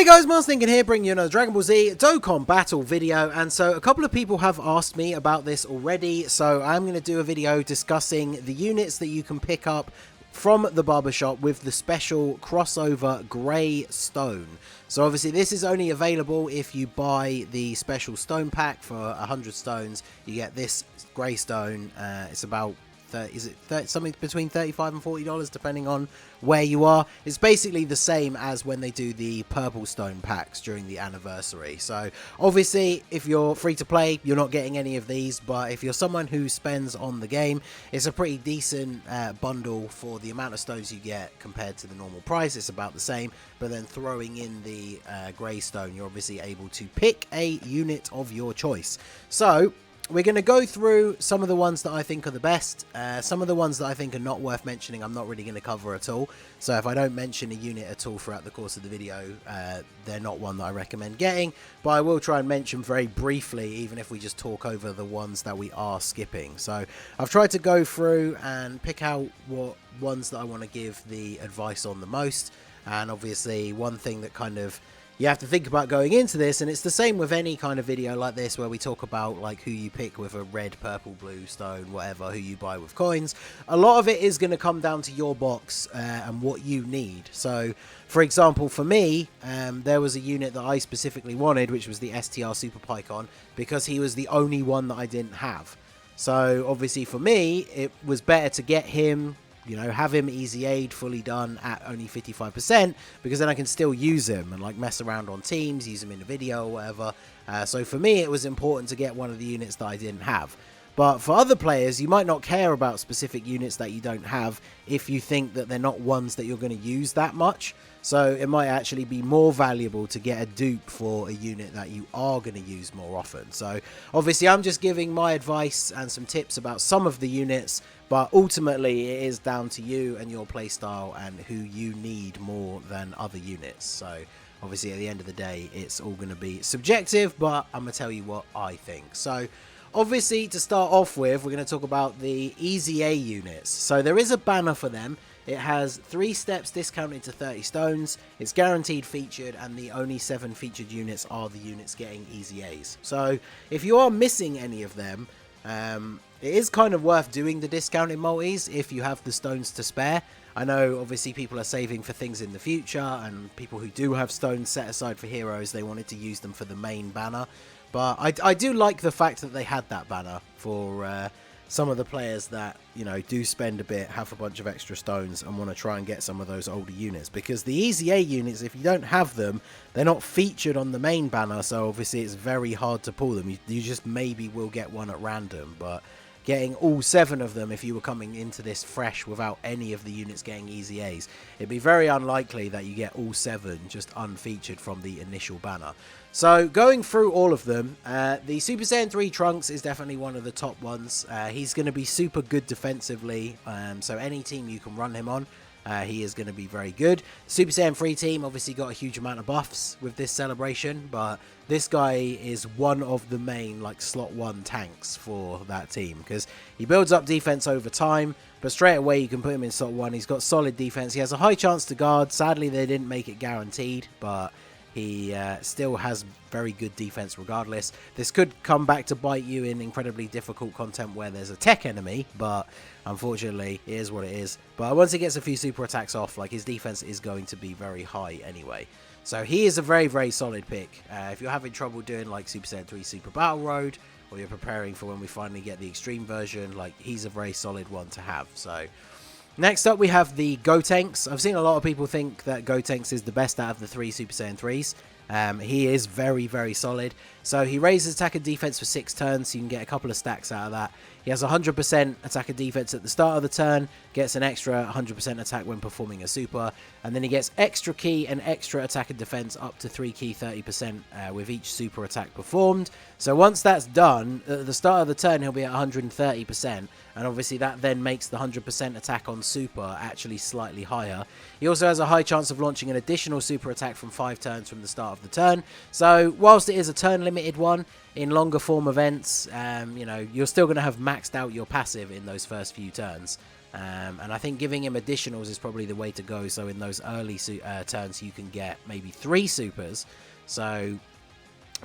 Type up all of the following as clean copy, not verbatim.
guys, Master Thinking here, bringing you another Dragon Ball Z Dokkan battle video. And so a couple of people have asked me about this already, so I'm going to do a video discussing the units that you can pick up from the barbershop with the special crossover grey stone. So obviously this is only available if you buy the special stone pack for 100 stones. You get this grey stone. It's about something between $35 and $40 depending on where you are. It's basically the same as when they do the purple stone packs during the anniversary. So obviously if you're free to play, you're not getting any of these, but if you're someone who spends on the game, it's a pretty decent bundle for the amount of stones you get compared to the normal price. It's about the same, but then throwing in the grey stone, you're obviously able to pick a unit of your choice. So we're going to go through some of the ones that I think are the best. Some of the ones that I think are not worth mentioning, I'm not really going to cover at all. So if I don't mention a unit at all throughout the course of the video, they're not one that I recommend getting. But I will try and mention very briefly, even if we just talk over the ones that we are skipping. So I've tried to go through and pick out what ones that I want to give the advice on the most. And obviously one thing that kind of you have to think about going into this, and it's the same with any kind of video like this where we talk about like who you pick with a red, purple, blue stone, whatever, who you buy with coins. A lot of it is going to come down to your box and what you need. So for example, for me, there was a unit that I specifically wanted, which was the STR Super Pycon, because he was the only one that I didn't have. So obviously for me, it was better to get him, you know, have him easy aid fully done at only 55%, because then I can still use him and like mess around on teams, use him in a video or whatever. So for me, it was important to get one of the units that I didn't have. But for other players, you might not care about specific units that you don't have if you think that they're not ones that you're going to use that much. So it might actually be more valuable to get a dupe for a unit that you are going to use more often. So obviously I'm just giving my advice and some tips about some of the units, but ultimately it is down to you and your playstyle and who you need more than other units. So obviously at the end of the day, it's all going to be subjective, but I'm going to tell you what I think. So obviously to start off with, we're going to talk about the Easy A units. So there is a banner for them. It has 3 steps discounted to 30 stones. It's guaranteed featured, and the only 7 featured units are the units getting Easy A's. So if you are missing any of them, it is kind of worth doing the discounted multis if you have the stones to spare. I know obviously people are saving for things in the future, and people who do have stones set aside for heroes, they wanted to use them for the main banner. But I do like the fact that they had that banner for some of the players that, you know, do spend a bit, have a bunch of extra stones and want to try and get some of those older units. Because the Easy A units, if you don't have them, they're not featured on the main banner, so obviously it's very hard to pull them. You just maybe will get one at random, but getting all 7 of them, if you were coming into this fresh without any of the units getting Easy A's, it'd be very unlikely that you get all 7 just unfeatured from the initial banner. So going through all of them, the Super Saiyan 3 Trunks is definitely one of the top ones. He's going to be super good defensively, so any team you can run him on, he is going to be very good. Super Saiyan 3 team obviously got a huge amount of buffs with this celebration, but this guy is one of the main like slot 1 tanks for that team, because he builds up defense over time, but straight away you can put him in slot 1. He's got solid defense. He has a high chance to guard. Sadly, they didn't make it guaranteed, but he still has very good defense regardless. This could come back to bite you in incredibly difficult content where there's a tech enemy, but unfortunately it is what it is. But once he gets a few super attacks off, like, his defense is going to be very high anyway. So he is a very, very solid pick. If you're having trouble doing like Super Saiyan 3 Super Battle Road, or you're preparing for when we finally get the extreme version, like, he's a very solid one to have. So next up, we have the Gotenks. I've seen a lot of people think that Gotenks is the best out of the 3 Super Saiyan 3s. He is very, very solid. So he raises attack and defense for 6 turns, so you can get a couple of stacks out of that. He has 100% attack and defense at the start of the turn, gets an extra 100% attack when performing a super, and then he gets extra key and extra attack and defense up to 3 key 30% with each super attack performed. So once that's done, at the start of the turn he'll be at 130%, and obviously that then makes the 100% attack on super actually slightly higher. He also has a high chance of launching an additional super attack from 5 turns from the start of the turn. So whilst it is a turn limited one, in longer form events, you know, you're still going to have maxed out your passive in those first few turns. And I think giving him additionals is probably the way to go. So in those early turns, you can get maybe 3 supers. So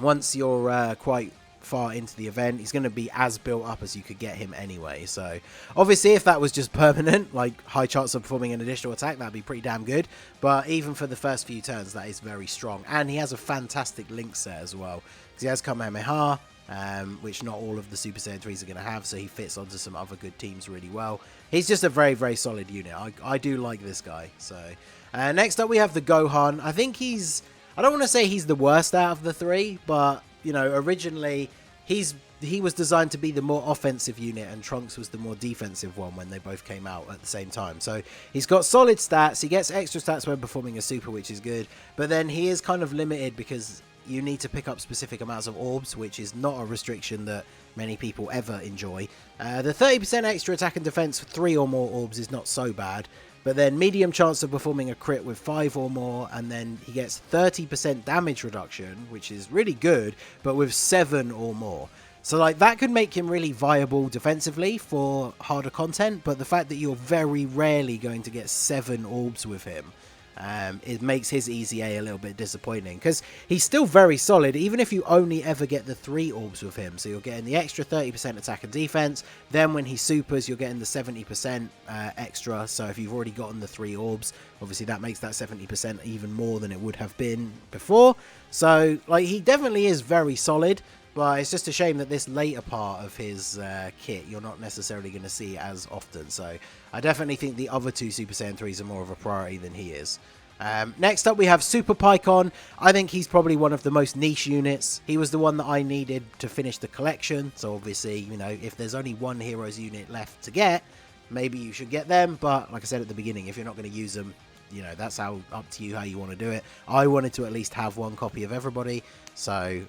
once you're quite far into the event, he's going to be as built up as you could get him anyway. So obviously if that was just permanent, like high chance of performing an additional attack, that'd be pretty damn good. But even for the first few turns, that is very strong. And he has a fantastic link set as well, because he has Kamehameha, which not all of the Super Saiyan 3s are going to have, so he fits onto some other good teams really well. He's just a very, very solid unit. I do like this guy. So next up we have the Gohan. I think I don't want to say he's the worst out of the 3, but you know, originally he was designed to be the more offensive unit, and Trunks was the more defensive one when they both came out at the same time. So he's got solid stats. He gets extra stats when performing a super, which is good. But then he is kind of limited because you need to pick up specific amounts of orbs, which is not a restriction that many people ever enjoy. The 30% extra attack and defense for 3 or more orbs is not so bad. But then medium chance of performing a crit with 5 or more, and then he gets 30% damage reduction, which is really good, but with 7 or more. So like that could make him really viable defensively for harder content, but the fact that you're very rarely going to get 7 orbs with him, it makes his easy A little bit disappointing, because he's still very solid even if you only ever get the 3 orbs with him. So you're getting the extra 30% attack and defense, then when he supers you're getting the 70% extra. So if you've already gotten the 3 orbs, obviously that makes that 70% even more than it would have been before. So like he definitely is very solid, but it's just a shame that this later part of his kit you're not necessarily going to see as often. So I definitely think the other 2 Super Saiyan 3s are more of a priority than he is. Next up we have Super Pycon. I think he's probably one of the most niche units. He was the one that I needed to finish the collection. So obviously, you know, if there's only one Heroes unit left to get, maybe you should get them. But like I said at the beginning, if you're not going to use them, you know, that's up to you how you want to do it. I wanted to at least have 1 copy of everybody. So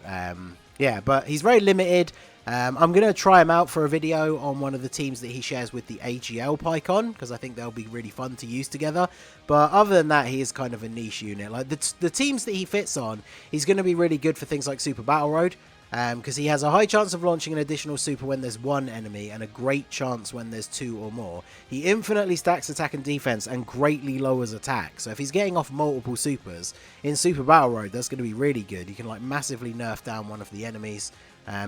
yeah, but he's very limited. I'm going to try him out for a video on one of the teams that he shares with the AGL Pycon, because I think they'll be really fun to use together. But other than that, he is kind of a niche unit. Like the teams that he fits on, he's going to be really good for things like Super Battle Road, because he has a high chance of launching an additional super when there's 1 enemy, and a great chance when there's 2 or more. He infinitely stacks attack and defense and greatly lowers attack. So if he's getting off multiple supers in Super Battle Road, that's going to be really good. You can like massively nerf down one of the enemies.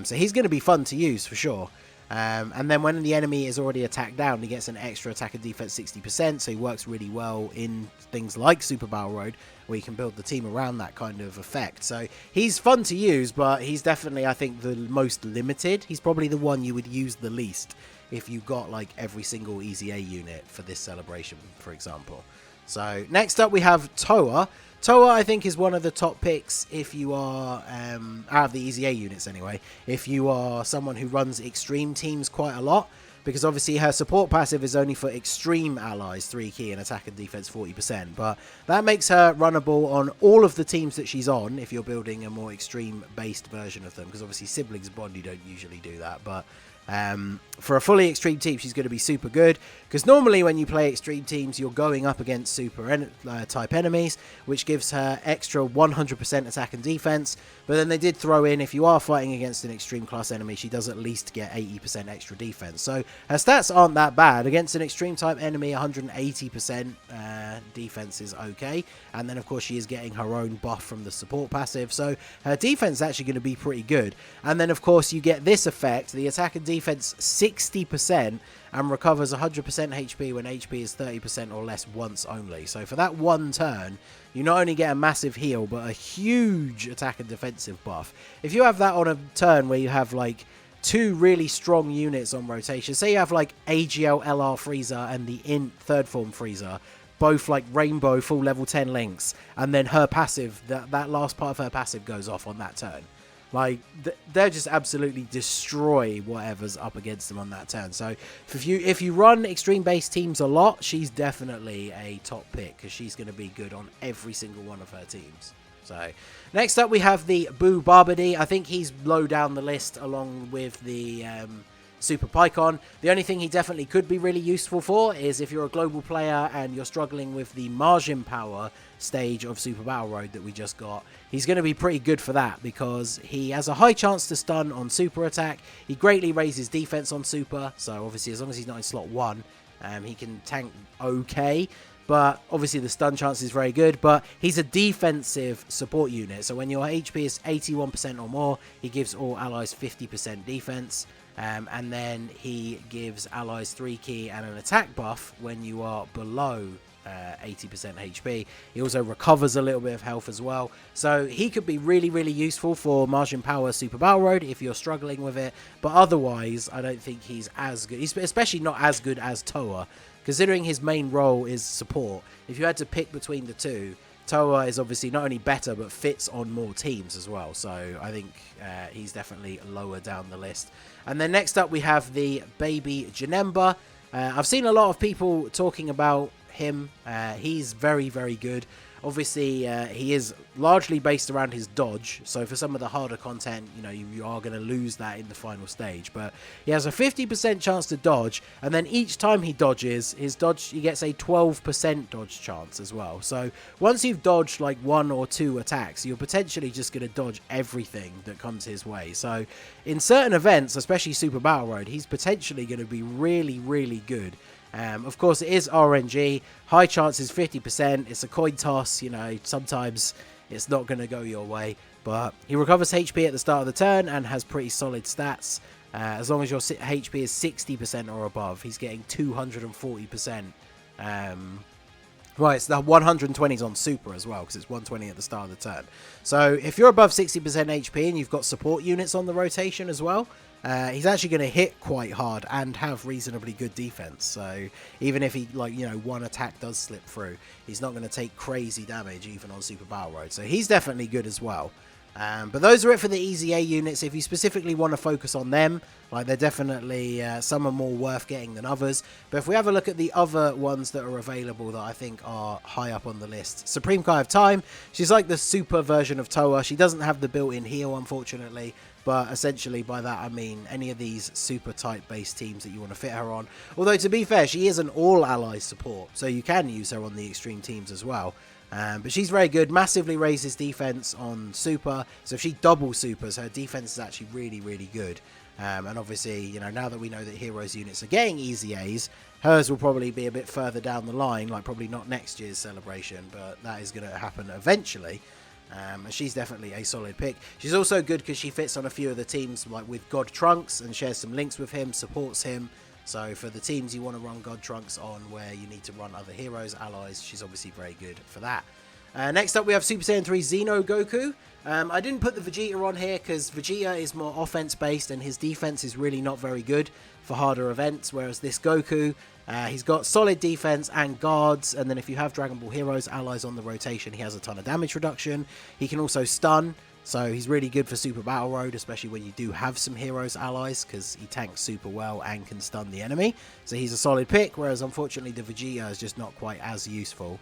So he's going to be fun to use for sure. And then when the enemy is already attacked down, he gets an extra attack and defense 60%, so he works really well in things like Super Battle Road, where you can build the team around that kind of effect. So he's fun to use, but he's definitely, I think, the most limited. He's probably the one you would use the least if you got like every single Easy A unit for this celebration, for example. So next up we have Toa. Toa, I think, is one of the top picks if you are, out of the Easy A units anyway, if you are someone who runs extreme teams quite a lot, because obviously her support passive is only for extreme allies, 3 key, and attack and defense 40%, but that makes her runnable on all of the teams that she's on if you're building a more extreme based version of them, because obviously Siblings Bond, you don't usually do that, but for a fully extreme team she's going to be super good, because normally when you play extreme teams you're going up against super type enemies, which gives her extra 100% attack and defense. But then they did throw in, if you are fighting against an extreme class enemy, she does at least get 80% extra defense. So her stats aren't that bad. Against an extreme type enemy, 180% defense is okay, and then of course she is getting her own buff from the support passive, so her defense is actually going to be pretty good. And then of course you get this effect, the attack and defense 60%, and recovers 100% HP when HP is 30% or less once only. So for that 1 turn, you not only get a massive heal, but a huge attack and defensive buff. If you have that on a turn where you have like 2 really strong units on rotation, say you have like AGL LR Frieza and the Int 3rd form Frieza, both like rainbow full level 10 links, and then her passive, that last part of her passive goes off on that turn. Like, they'll just absolutely destroy whatever's up against them on that turn. So if you run extreme base teams a lot, she's definitely a top pick, because she's going to be good on every single one of her teams. So next up we have the Boo Barbady. I think he's low down the list along with the Super Pycon. The only thing he definitely could be really useful for is if you're a global player and you're struggling with the margin power stage of Super Battle Road that we just got. He's going to be pretty good for that, because he has a high chance to stun on super attack. He greatly raises defense on super, so obviously as long as he's not in slot 1, He can tank okay, but obviously the stun chance is very good. But he's a defensive support unit, so when your HP is 81% or more, he gives all allies 50% defense. And then he gives allies 3 ki and an attack buff when you are below 80% HP. He also recovers a little bit of health as well. So he could be really, really useful for Margin Power Super Battle Road if you're struggling with it. But otherwise, I don't think he's as good. He's especially not as good as Toa, considering his main role is support. If you had to pick between the two, Toa is obviously not only better, but fits on more teams as well. So I think he's definitely lower down the list. And then next up, we have the Baby Janemba. I've seen a lot of people talking about him. He's very, very good. Obviously, he is largely based around his dodge, so for some of the harder content, you know, you are going to lose that in the final stage. But he has a 50% chance to dodge, and then each time he dodges, he gets a 12% dodge chance as well. So once you've dodged like 1 or 2 attacks, you're potentially just going to dodge everything that comes his way. So in certain events, especially Super Battle Road, he's potentially going to be really, really good. Of course, it is RNG. High chance is 50%. It's a coin toss. You know, sometimes it's not going to go your way. But he recovers HP at the start of the turn and has pretty solid stats. As long as your HP is 60% or above, he's getting 240%. Right, so the 120s on Super as well, because it's 120 at the start of the turn. So if you're above 60% HP and you've got support units on the rotation as well, he's actually going to hit quite hard and have reasonably good defense. So even if he, like, you know, one attack does slip through, he's not going to take crazy damage even on Super Battle Road. So he's definitely good as well. But those are it for the EZA units. If you specifically want to focus on them, like, they're definitely, some are more worth getting than others. But if we have a look at the other ones that are available that I think are high up on the list. Supreme Kai of Time. She's like the super version of Toa. She doesn't have the built-in heal, unfortunately. But essentially by that I mean any of these super type based teams that you want to fit her on. Although to be fair, she is an all allies support, so you can use her on the extreme teams as well. But she's very good, massively raises defense on super, so if she double supers, her defense is actually really, really good. And obviously, you know, now that we know that Heroes units are getting EZAs, hers will probably be a bit further down the line, like probably not next year's celebration, but that is going to happen eventually. And she's definitely a solid pick. She's also good because she fits on a few of the teams, like with God Trunks, and shares some links with him, supports him. So for the teams you want to run God Trunks on, where you need to run other heroes, allies, she's obviously very good for that. Next up we have Super Saiyan 3 Zeno Goku. I didn't put the Vegeta on here because Vegeta is more offense based and his defense is really not very good for harder events, whereas this Goku, he's got solid defense and guards, and then if you have Dragon Ball Heroes allies on the rotation, he has a ton of damage reduction. He can also stun, so he's really good for Super Battle Road, especially when you do have some Heroes allies, because he tanks super well and can stun the enemy. So he's a solid pick, whereas unfortunately the Vegeta is just not quite as useful.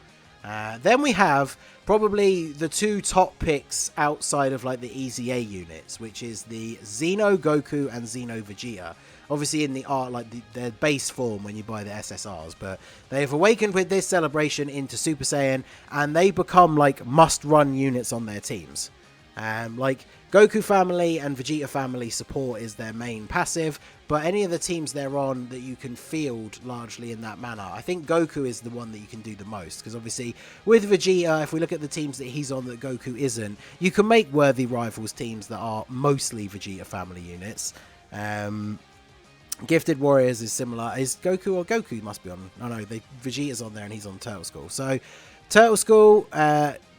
Then we have probably the two top picks outside of like the EZA units, which is the Zeno Goku and Zeno Vegeta. Obviously in the art, like their base form when you buy the SSRs, but they have awakened with this celebration into Super Saiyan, and they become like must-run units on their teams. Like Goku family and Vegeta family support is their main passive, but any of the teams they're on that you can field largely in that manner, I think Goku is the one that you can do the most, because obviously with Vegeta, if we look at the teams that he's on that Goku isn't, you can make worthy rivals teams that are mostly Vegeta family units. Gifted Warriors is similar. Is Goku or Goku must be on? Oh no, Vegeta's on there and he's on Turtle School. So Turtle School,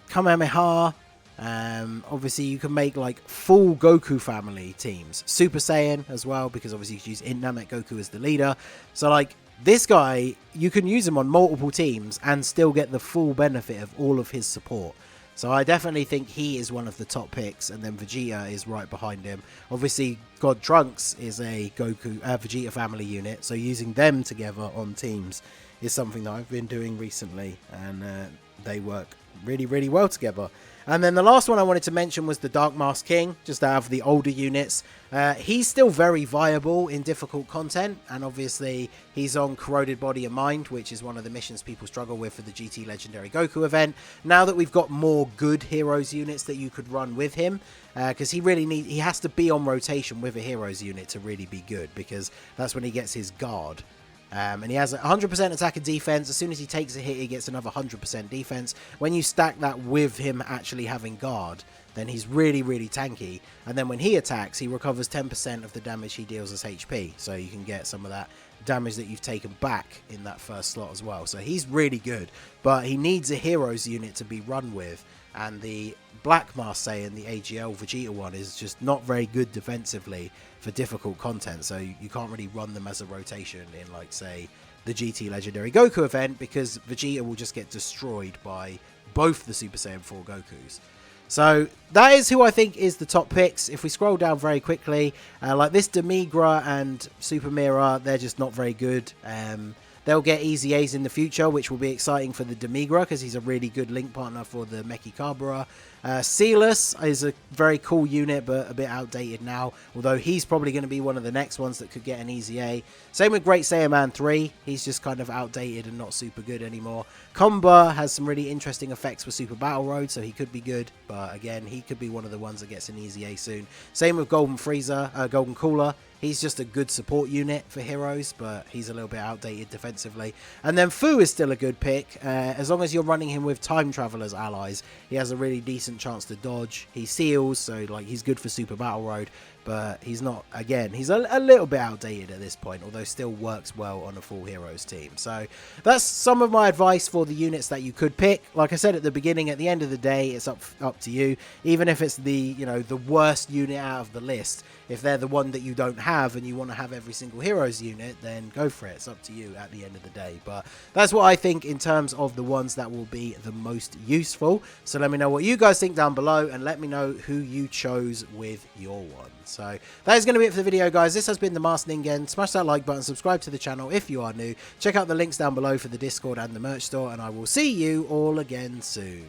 Kamehameha. Obviously you can make like full Goku family teams. Super Saiyan as well, because obviously you can use Namek Goku as the leader. So like this guy, you can use him on multiple teams and still get the full benefit of all of his support. So I definitely think he is one of the top picks, and then Vegeta is right behind him. Obviously, God Trunks is a Vegeta family unit, so using them together on teams is something that I've been doing recently, and they work really, really well together. And then the last one I wanted to mention was the Dark Mask King, just out of the older units. He's still very viable in difficult content, and obviously he's on Corroded Body and Mind, which is one of the missions people struggle with for the GT Legendary Goku event. Now that we've got more good Heroes units that you could run with him, because he has to be on rotation with a Heroes unit to really be good, because that's when he gets his guard. And he has 100% attack and defense. As soon as he takes a hit, he gets another 100% defense. When you stack that with him actually having guard, then he's really, really tanky. And then when he attacks, he recovers 10% of the damage he deals as HP. So you can get some of that damage that you've taken back in that first slot as well. So he's really good, but he needs a heroes unit to be run with. And the Black Mask Saiyan, the AGL Vegeta one, is just not very good defensively for difficult content. So you can't really run them as a rotation in, like, say, the GT Legendary Goku event, because Vegeta will just get destroyed by both the Super Saiyan 4 Gokus. So that is who I think is the top picks. If we scroll down very quickly, like this Demigra and Super Mirror, they're just not very good. They'll get easy A's in the future, which will be exciting for the Demigra because he's a really good link partner for the Mechi Kabra. Sealus is a very cool unit, but a bit outdated now, although he's probably going to be one of the next ones that could get an easy A. Same with Great Saiyan Man 3. He's just kind of outdated and not super good anymore. Comba has some really interesting effects for Super Battle Road, so he could be good, but again, he could be one of the ones that gets an easy A soon. Same with Golden Golden Cooler. He's just a good support unit for heroes, but he's a little bit outdated defensively. And then Fu is still a good pick. As long as you're running him with Time Travelers allies, he has a really decent chance to dodge. He seals, so like he's good for Super Battle Road, but he's not, again, he's a little bit outdated at this point, although still works well on a full heroes team. So that's some of my advice for the units that you could pick. Like I said at the beginning, at the end of the day, it's up to you. Even if it's the, the worst unit out of the list, if they're the one that you don't have and you want to have every single heroes unit, then go for it. It's up to you at the end of the day. But that's what I think in terms of the ones that will be the most useful. So let me know what you guys think down below, and let me know who you chose with your one. So that is going to be it for the video, guys. This has been the Masked Ningen. Smash that like button, subscribe to the channel if you are new. Check out the links down below for the Discord and the merch store, and I will see you all again soon.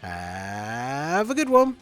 Have a good one.